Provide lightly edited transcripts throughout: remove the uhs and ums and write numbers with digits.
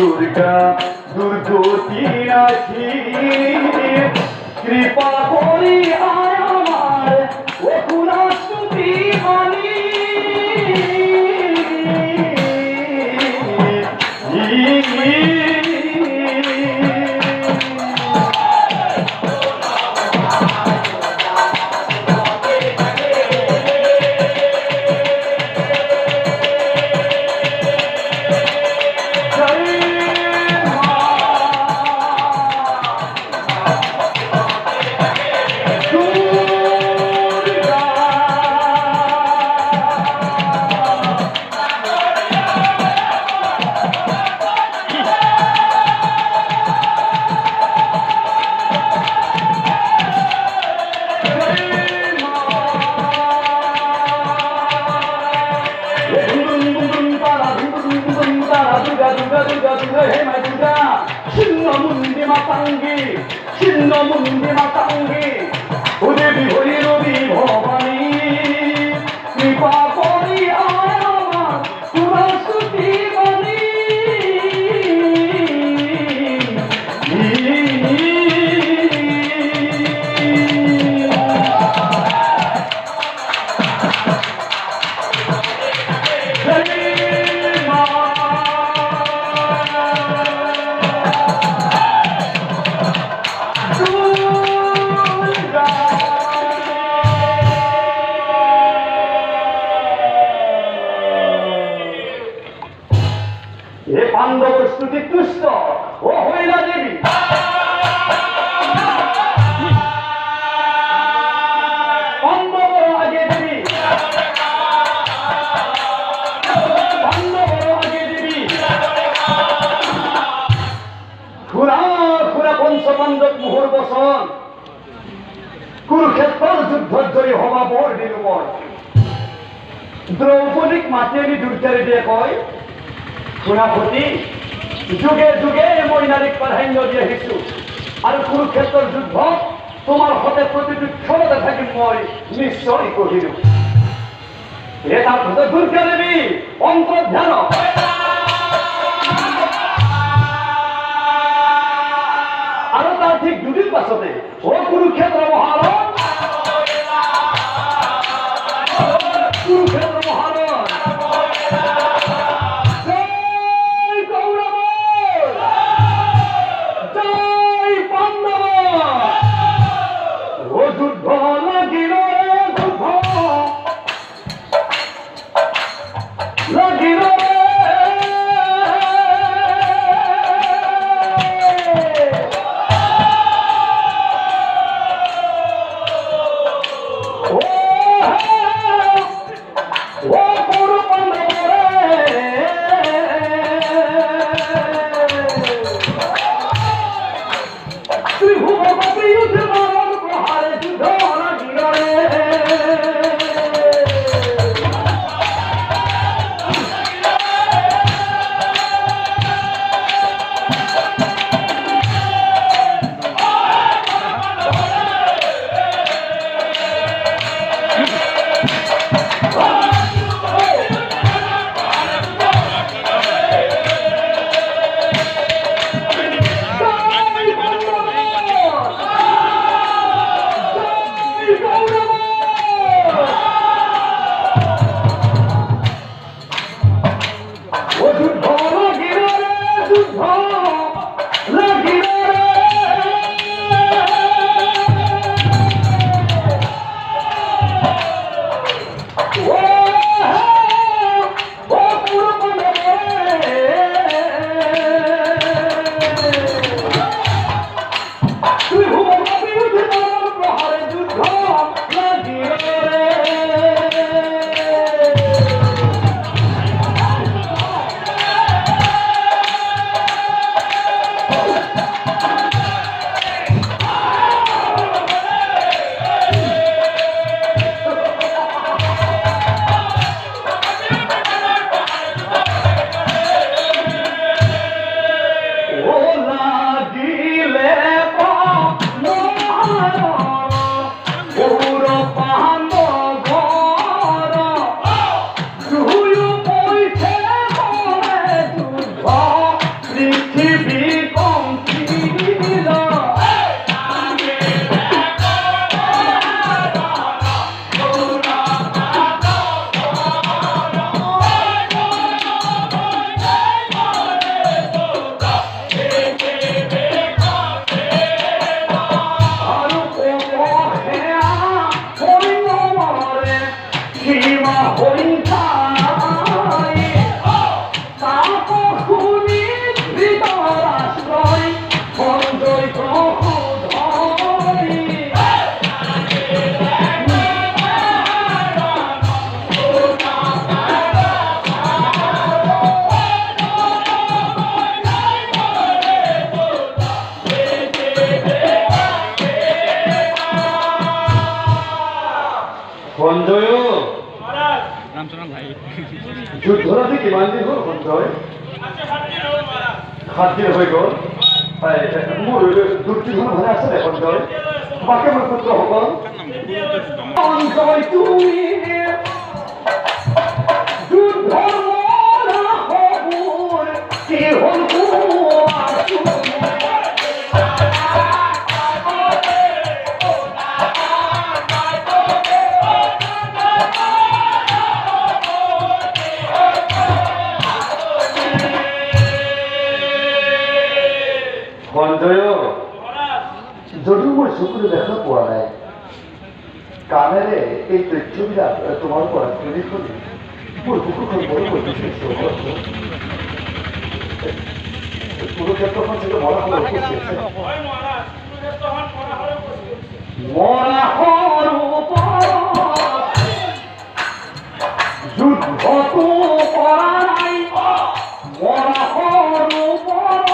দুর্গা দুর্গতি আছি কৃপা করি আয় আমার ও কুলাস্তুতি মানি 신놈은디 마땅기 신놈은디 마땅기 우대비 호리로비 호바니 미과보리 아야마 구라스 비바니 পাণ্ডব স্তুতি তুষ্ট ও হইলা দেবী পাণ্ডবর আগে দেবী পাণ্ডবর আগে দেবী খুরা খুরা পঞ্চপাণ্ডব মুহুর বসন কুরুক্ষেত্র যুদ্ধ জয়ী হবা বর নিরূপণ দ্রৌপদীক মাতি আনি দুৰ্গাৰে দিয়ে কয় সেনাপতি যুগে যুগে মই নাৰীক প্ৰাধান্য দি আহিছো আৰু কুৰুক্ষেত্ৰৰ যুদ্ধ তোমাৰ সতে প্ৰতিটো ক্ষণতে থাকি মই নিশ্চয় কৰিলো তাৰ পিছত দুৰ্গা দেৱী অন্তৰ্ধান আৰু তাৰ ঠিক দুদিন পাছতে অ কুৰুক্ষেত্ৰ মহাৰণ কুৰুক্ষেত্ৰ মহাৰণ সঞ্জয় রামচরণ ভাই যুদ্ধরাতে কিমান দিন হ'ল সঞ্জয় 7 দিন হৈ গ'ল মোৰ দুৰ্যোধন ভালে আছে দে সঞ্জয় বাকী মোৰ পুত্ৰসকল সঞ্জয় তুমি যুদ্ধৰ মৰা হবুৰ কি হ'ল সঞ্জয় যদিও মই চকুৰে দেখা পোৱা নাই কামেৰে এই তথ্যবিলাক তোমাৰ পৰা শুনি শুনি মোৰ বুকুখন বড় হৈ গৈছে কুৰুক্ষেত্ৰখন চাগে মৰা হৈ যুদ্ধটো কৰা নাই মৰাশৰ ওপৰত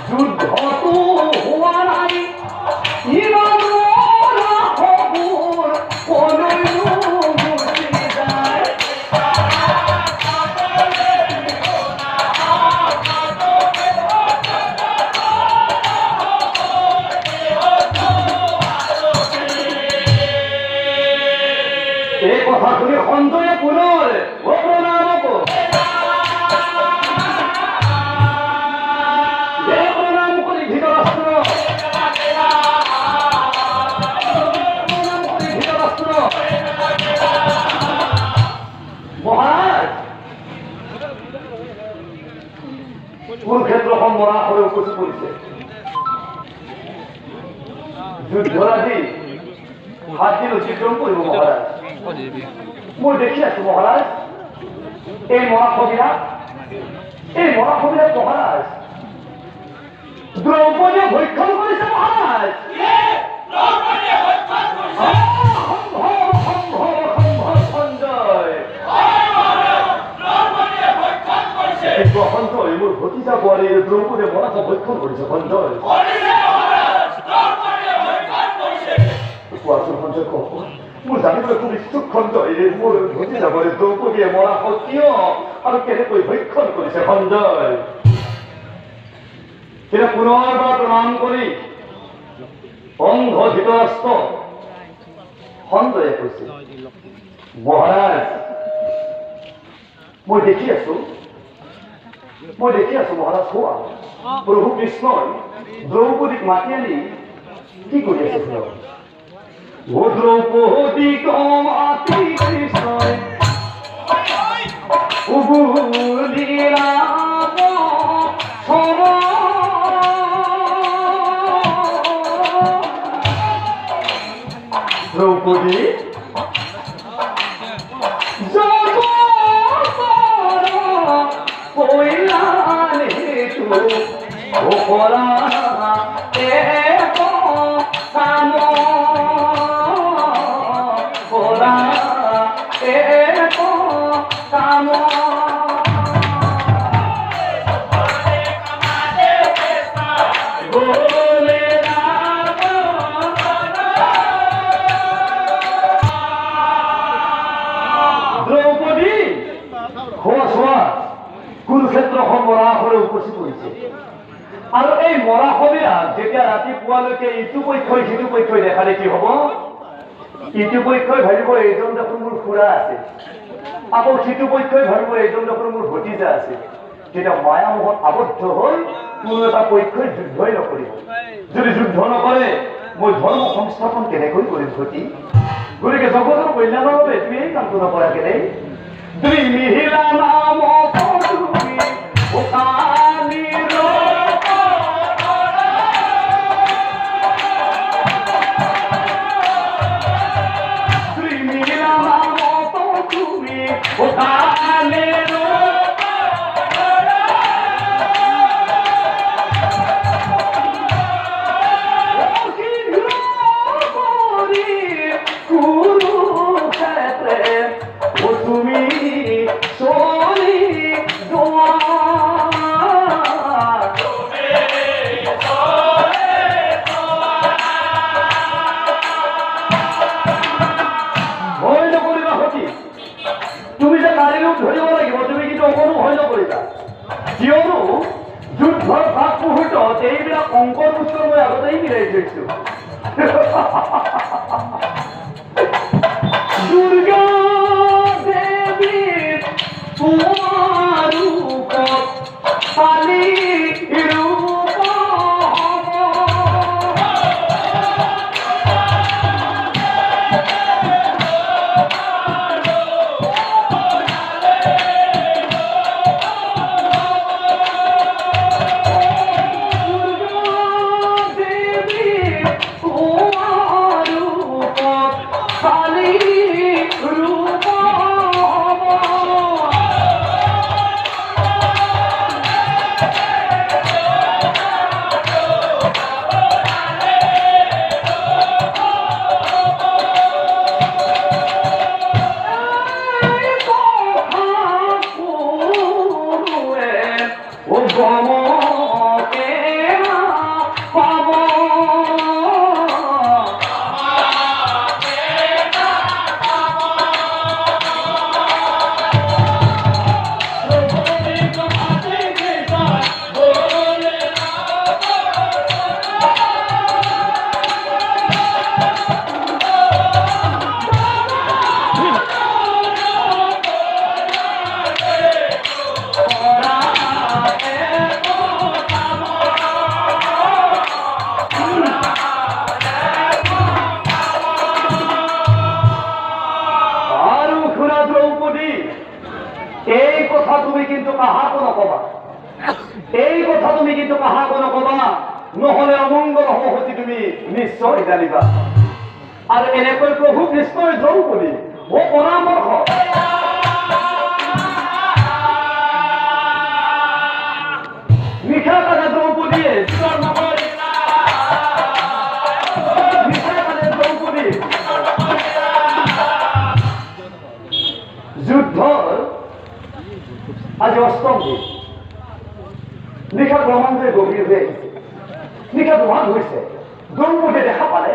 যুদ্ধটো হোৱা নাই ইমান মৰা খবৰ কলৈনো গুচি যায় এই কথা শুনি সঞ্জয়ে পুনৰ প্ৰণামক মহাৰাজ কুৰুক্ষেত্ৰখন মৰা হৈ উপচি পৰিছে যুদ্ধৰাজি 7 দিন অতিক্ৰম কৰিব মহাৰাজ মই দেখি আছো মহাৰাজ এই মৰাশবিলাক মহাৰাজ দ্ৰৌপদীয়ে ভক্ষণ কৰিছে মহাৰাজ সঞ্জয় মোৰ ভতিজা বোৱাৰী দ্ৰৌপদীয়ে মৰাশক ভক্ষণ কৰিছে সঞ্জয় কোৱাচোন সঞ্জয় কওক মোৰ জানিবলৈ খুব ইচ্ছুক সঞ্জয় মোৰ ভতিজা বোৱাৰী দ্ৰৌপদীয়ে মৰাশক কিয় আৰু কেনেকৈ ভক্ষণ কৰিছে সঞ্জয় কিন্তু পুনৰবাৰ প্ৰমাণ কৰি অন্ধ ধৃতৰাষ্ট্ৰ সঞ্জয়ে কৈছে মহাৰাজ মই দেখি আছো মহাৰাজ হোৱা প্ৰভু কৃষ্ণই দ্ৰৌপদীক মাতি আনি কি কৰি আছে ও দ্ৰৌপদীক মাতি কৃষ্ণই দ্ৰৌপদী কুৰুক্ষেত্ৰখন মৰা হৈ উপচি পৰিছে আৰু এই মৰা সবিলাক যেতিয়া ৰাতিপুৱালৈকে ইটো পক্ষই সিটো পক্ষই দেখা দেখি হব ইটো পক্ষই ভাবিব এইজন দেখোন মোৰ খুৰা আছে আকৌ সিটো পক্ষই ভাবিব এইজন দেখোন মোৰ ভতিজা আছে তেতিয়া মায়ামোহত আবদ্ধ হৈ কোনো এটা পক্ষই যুদ্ধই নকৰিব যদি যুদ্ধ নকৰে মই ধৰ্ম সংস্থাপন কেনেকৈ কৰিম ভতি গতিকে জগতৰ কল্যাণৰ বাবে তুমি এই কামটো নকৰা কেনে তুমি মিহিলা নাম তুমি সোনি অকণো ভয় নকৰিবা কিয়নো যুদ্ধৰ ভাগ মুহূৰ্তত এইবিলাক অংকৰ উত্তৰ মই আগতেই মিলাই থৈছো দুৰ্গা দেৱীৰ তোমাৰ ৰূপত কালি ৰূপ এই কথা তুমি কিন্তু কাহাকো নকবা এই কথা তুমি কিন্তু কাহাকো নকবা নহলে অমংগল হব সতি তুমি নিশ্চয় জানিবা আৰু এনেকৈ প্ৰভুক নিশ্চয় দ্ৰৌপদী মোৰ পৰামৰ্শ নিশা কালে দ্ৰৌপদীয়ে যুদ্ধৰ আজি অষ্টম দিন নিশা ব্ৰহ্মাণ্ডই গভীৰ হৈ আহিছে নিশা ব্ৰহ্মাণ্ড হৈছে দ্ৰৌপদীয়ে দেখা পালে